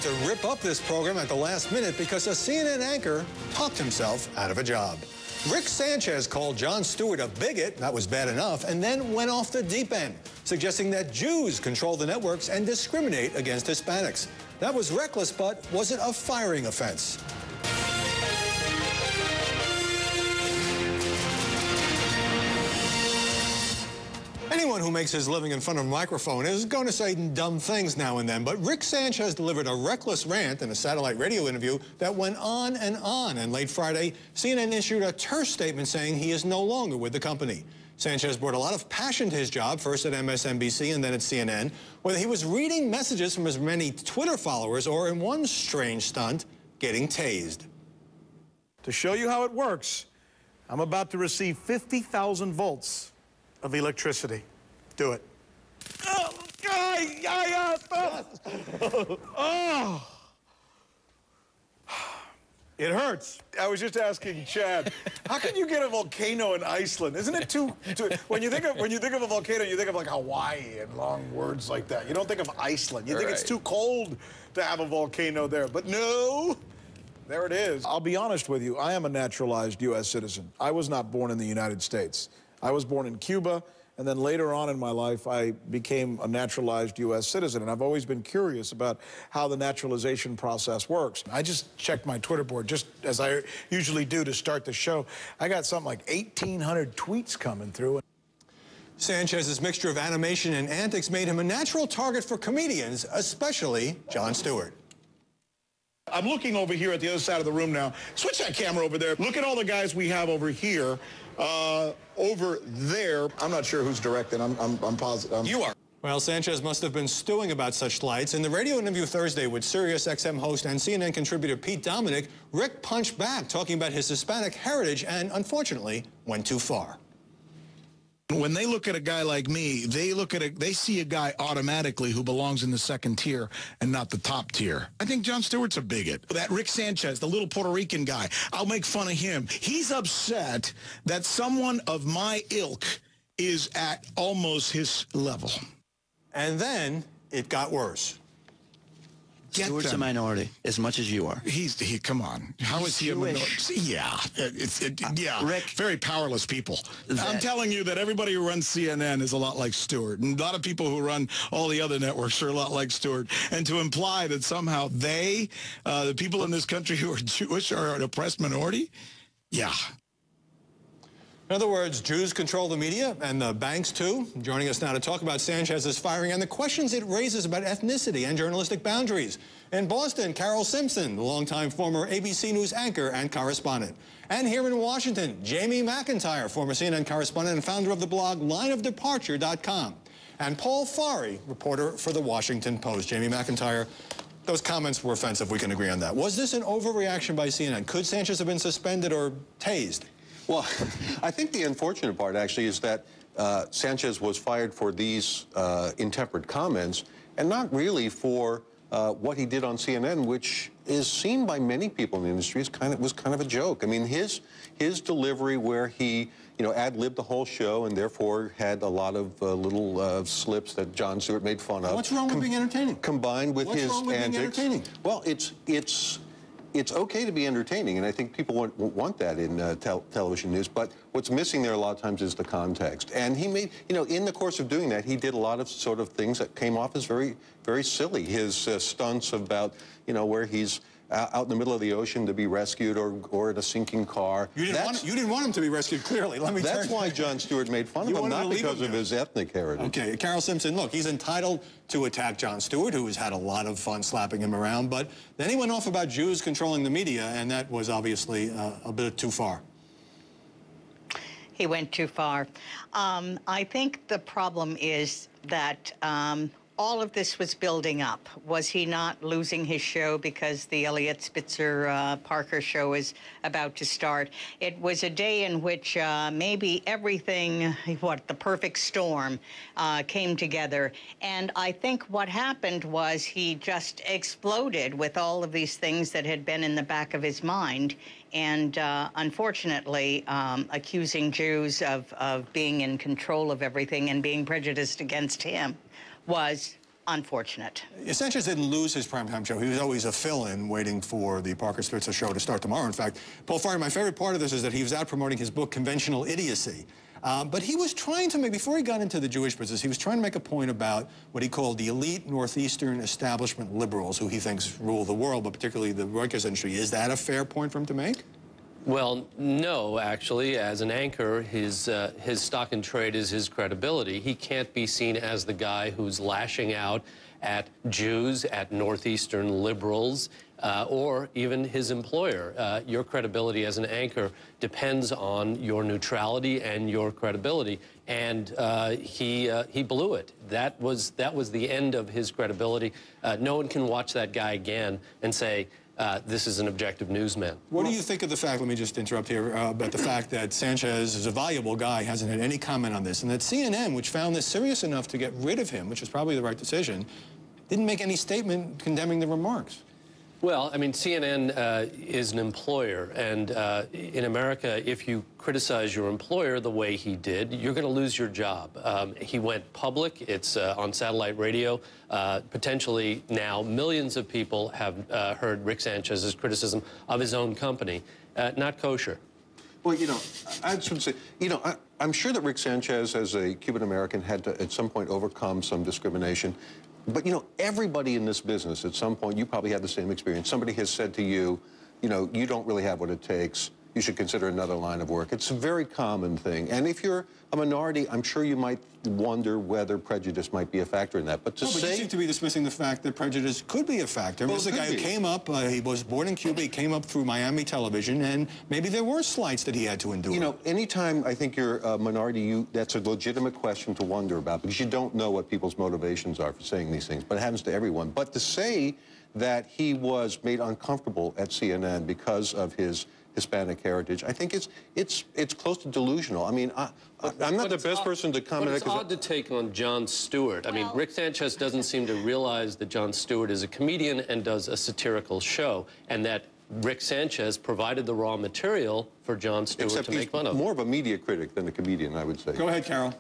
had to rip up this program at the last minute because a CNN anchor talked himself out of a job. Rick Sanchez called Jon Stewart a bigot, that was bad enough, and then went off the deep end, suggesting that Jews control the networks and discriminate against Hispanics. That was reckless, but was it a firing offense? Anyone who makes his living in front of a microphone is going to say dumb things now and then, but Rick Sanchez delivered a reckless rant in a satellite radio interview that went on, and late Friday, CNN issued a terse statement saying he is no longer with the company. Sanchez brought a lot of passion to his job, first at MSNBC and then at CNN, whether he was reading messages from his many Twitter followers or, in one strange stunt, getting tased. To show you how it works, I'm about to receive 50,000 volts of electricity. Do it. Oh. It hurts. I was just asking Chad, how can you get a volcano in Iceland? Isn't it too when you think of a volcano, you think of like Hawaii and long words like that. You don't think of Iceland. You think it's too cold to have a volcano there. But no, there it is. I'll be honest with you, I am a naturalized U.S. citizen. I was not born in the United States. I was born in Cuba, and then later on in my life, I became a naturalized U.S. citizen, and I've always been curious about how the naturalization process works. I just checked my Twitter board, just as I usually do to start the show. I got something like 1,800 tweets coming through. Sanchez's mixture of animation and antics made him a natural target for comedians, especially Jon Stewart. I'm looking over here at the other side of the room now. Switch that camera over there. Look at all the guys we have over here. Over there. I'm not sure who's directing. I'm positive. You are. Well, Sanchez must have been stewing about such slights. In the radio interview Thursday with Sirius XM host and CNN contributor Pete Dominick, Rick punched back, talking about his Hispanic heritage and, unfortunately, went too far. When they look at a guy like me, they see a guy automatically who belongs in the second tier and not the top tier. I think Jon Stewart's a bigot. That Rick Sanchez, the little Puerto Rican guy, I'll make fun of him. He's upset that someone of my ilk is at almost his level. And then it got worse. Stewart's a minority as much as you are. Come on. How is he a minority? Yeah. Yeah. Rick, very powerless people. I'm telling you that everybody who runs CNN is a lot like Stewart. And a lot of people who run all the other networks are a lot like Stewart. And to imply that somehow the people in this country who are Jewish, are an oppressed minority? Yeah. In other words, Jews control the media and the banks, too. Joining us now to talk about Sanchez's firing and the questions it raises about ethnicity and journalistic boundaries. In Boston, Carol Simpson, the longtime former ABC News anchor and correspondent. And here in Washington, Jamie McIntyre, former CNN correspondent and founder of the blog lineofdeparture.com. And Paul Farhi, reporter for The Washington Post. Jamie McIntyre, those comments were offensive. We can agree on that. Was this an overreaction by CNN? Could Sanchez have been suspended or tased? Well, I think the unfortunate part, actually, is that Sanchez was fired for these intemperate comments and not really for what he did on CNN, which is seen by many people in the industry as was kind of a joke. I mean, his delivery where he, ad-libbed the whole show and therefore had a lot of little slips that Jon Stewart made fun of. What's wrong with being entertaining? Combined with his antics. What's wrong with being entertaining? Well, it's okay to be entertaining, and I think people want that in television news, but what's missing there a lot of times is the context. And he made, in the course of doing that, he did a lot of sort of things that came off as very, very silly. His stunts about, where he's out in the middle of the ocean to be rescued or in a sinking car. You didn't want him to be rescued, clearly. That's why Jon Stewart made fun of him, not because of his ethnic heritage. Okay, Carol Simpson, look, he's entitled to attack Jon Stewart, who has had a lot of fun slapping him around, but then he went off about Jews controlling the media, and that was obviously a bit too far. He went too far. I think the problem is that all of this was building up. Was he not losing his show because the Elliot Spitzer Parker show is about to start? It was a day in which maybe everything, the perfect storm came together. And I think what happened was he just exploded with all of these things that had been in the back of his mind. And unfortunately, accusing Jews of being in control of everything and being prejudiced against him was unfortunate. Sanchez didn't lose his primetime show. He was always a fill-in waiting for the Parker Spitzer show to start tomorrow. In fact, Paul Farley, my favorite part of this is that he was out promoting his book, Conventional Idiocy. But he was trying to make, before he got into the Jewish business, he was trying to make a point about what he called the elite Northeastern establishment liberals, who he thinks rule the world, but particularly the broadcast industry. Is that a fair point for him to make? Well, no, actually. As an anchor, his stock in trade is his credibility. He can't be seen as the guy who's lashing out at Jews, at Northeastern liberals, or even his employer. Your credibility as an anchor depends on your neutrality and your credibility, and he blew it. That was the end of his credibility. No one can watch that guy again and say, this is an objective newsman. What do you think of the fact, let me just interrupt here, about the fact that Sanchez is a valuable guy, hasn't had any comment on this, and that CNN, which found this serious enough to get rid of him, which is probably the right decision, didn't make any statement condemning the remarks? Well, I mean, CNN is an employer, and in America, if you criticize your employer the way he did, you're going to lose your job. He went public. It's on satellite radio. Potentially now, millions of people have heard Rick Sanchez's criticism of his own company. Not kosher. Well, you know, I should say, you know, I'm sure that Rick Sanchez, as a Cuban-American, had to, at some point, overcome some discrimination. But, you know, everybody in this business, at some point, you probably had the same experience. Somebody has said to you, you know, you don't really have what it takes. You should consider another line of work. It's a very common thing. And if you're a minority, I'm sure you might wonder whether prejudice might be a factor in that. But to but you seem to be dismissing the fact that prejudice could be a factor. Well, this is a guy who came up, he was born in Cuba, he came up through Miami television, and maybe there were slights that he had to endure. You know, anytime I think you're a minority, that's a legitimate question to wonder about, because you don't know what people's motivations are for saying these things, but it happens to everyone. But to say that he was made uncomfortable at CNN because of his Hispanic heritage, I think it's close to delusional. I mean, I'm not the best person to comment. But it's odd to take on Jon Stewart. I mean, Rick Sanchez doesn't seem to realize that Jon Stewart is a comedian and does a satirical show, and that Rick Sanchez provided the raw material for Jon Stewart to make fun of. More of a media critic than a comedian, I would say. Go ahead, Carol.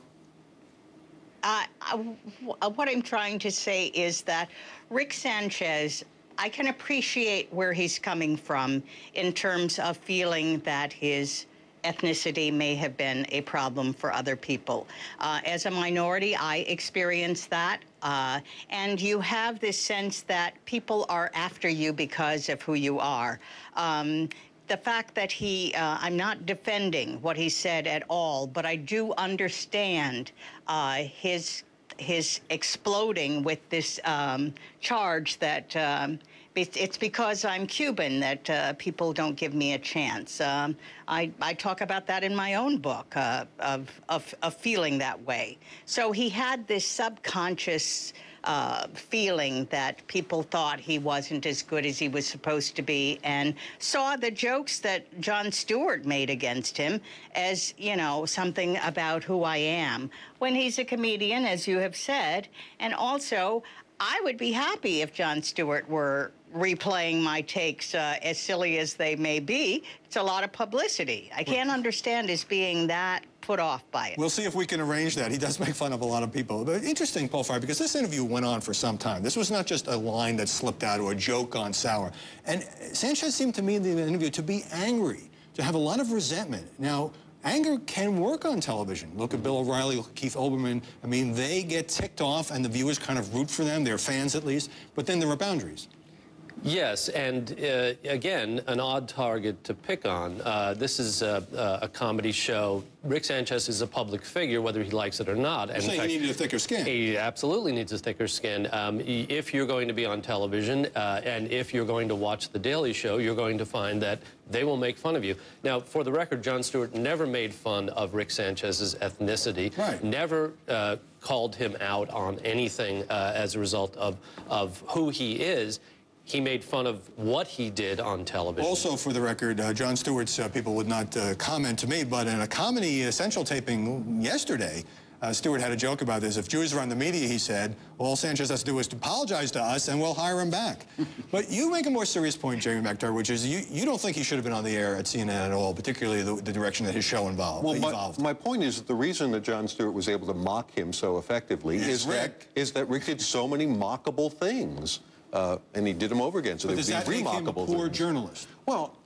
What I'm trying to say is that Rick Sanchez, I can appreciate where he's coming from in terms of feeling that his ethnicity may have been a problem for other people. As a minority, I experienced that. And you have this sense that people are after you because of who you are. The fact that I'm not defending what he said at all, but I do understand his exploding with this charge that it's because I'm Cuban that people don't give me a chance. I talk about that in my own book, of feeling that way. So he had this subconscious feeling that people thought he wasn't as good as he was supposed to be, and saw the jokes that Jon Stewart made against him as, you know, something about who I am, when he's a comedian, as you have said. And also, I would be happy if Jon Stewart were replaying my takes, as silly as they may be. It's a lot of publicity. I can't understand his being that put off by it. We'll see if we can arrange that. He does make fun of a lot of people. But interesting, Paul Farley, because this interview went on for some time. This was not just a line that slipped out or a joke gone sour. And Sanchez seemed to me in the interview to be angry, to have a lot of resentment. Now, anger can work on television. Look at Bill O'Reilly, look at Keith Olbermann. I mean, they get ticked off, and the viewers kind of root for them, their fans at least, but then there are boundaries. Yes, and again, an odd target to pick on. This is a comedy show. Rick Sanchez is a public figure, whether he likes it or not. You're saying he needed a thicker skin. He absolutely needs a thicker skin. If you're going to be on television, and if you're going to watch The Daily Show, you're going to find that they will make fun of you. Now, for the record, Jon Stewart never made fun of Rick Sanchez's ethnicity. Right. Never called him out on anything as a result of who he is. He made fun of what he did on television. Also, for the record, Jon Stewart's people would not comment to me, but in a Comedy Central taping yesterday, Stewart had a joke about this. If Jews run the media, he said, all Sanchez has to do is to apologize to us and we'll hire him back. But you make a more serious point, Jamie McTurk, which is you don't think he should have been on the air at CNN at all, particularly the direction that his show evolved. Well, my point is that the reason that Jon Stewart was able to mock him so effectively is that Rick did so many mockable things. And he did them over again, so there would be remockable things. Poor journalist? Well,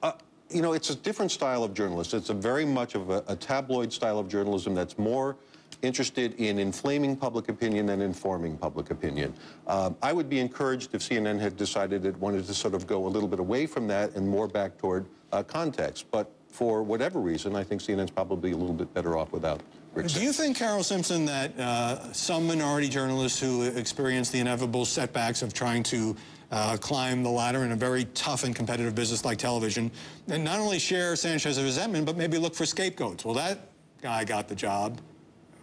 you know, it's a different style of journalist. It's a very much of a tabloid style of journalism that's more interested in inflaming public opinion than informing public opinion. I would be encouraged if CNN had decided it wanted to sort of go a little bit away from that and more back toward context. But for whatever reason, I think CNN's probably a little bit better off without Rick. Do you think, Carol Simpson, that some minority journalists who experience the inevitable setbacks of trying to climb the ladder in a very tough and competitive business like television, and not only share Sanchez's resentment, but maybe look for scapegoats? Well, that guy got the job,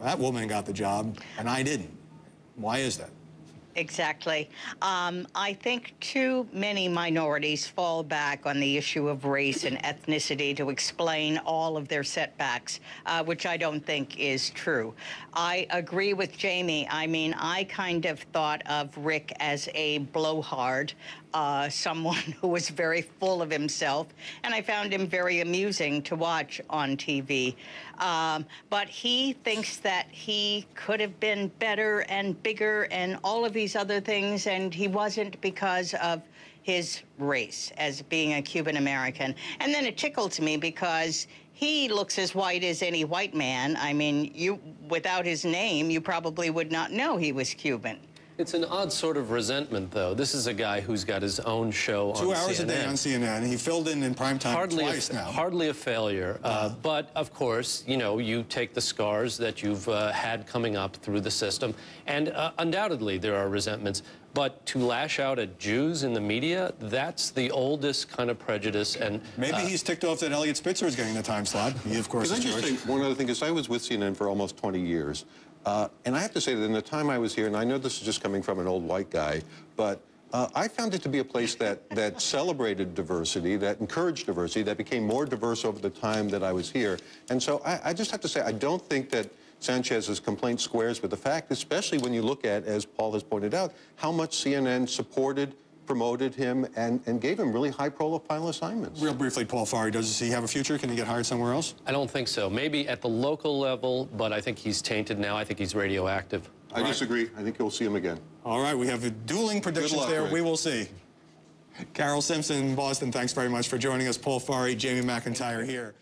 that woman got the job, and I didn't. Why is that? Exactly. I think too many minorities fall back on the issue of race and ethnicity to explain all of their setbacks, which I don't think is true. I agree with Jamie. I mean, I kind of thought of Rick as a blowhard, someone who was very full of himself, and I found him very amusing to watch on TV. But he thinks that he could have been better and bigger and all of these other things, and he wasn't because of his race as being a Cuban American. And then it tickled me because he looks as white as any white man. I mean, without his name, you probably would not know he was Cuban. It's an odd sort of resentment, though. This is a guy who's got his own show on CNN. 2 hours a day on CNN. He filled in primetime twice now. Hardly a failure. But, of course, you know, you take the scars that you've had coming up through the system, and undoubtedly there are resentments. But to lash out at Jews in the media, that's the oldest kind of prejudice. And maybe he's ticked off that Elliot Spitzer is getting the time slot. He, of course, is Jewish. Can I just say one other thing? Because I was with CNN for almost 20 years. And I have to say that in the time I was here, and I know this is just coming from an old white guy, but I found it to be a place that celebrated diversity, that encouraged diversity, that became more diverse over the time that I was here. And so I just have to say, I don't think that Sanchez's complaint squares with the fact, especially when you look at, as Paul has pointed out, how much CNN supported, promoted him, and gave him really high-profile assignments. Real briefly, Paul Farhi, does he have a future? Can he get hired somewhere else? I don't think so. Maybe at the local level, but I think he's tainted now. I think he's radioactive. I disagree. I think you'll see him again. All right, we have dueling predictions there. Rick. We will see. Carol Simpson, Boston, thanks very much for joining us. Paul Farhi, Jamie McIntyre here.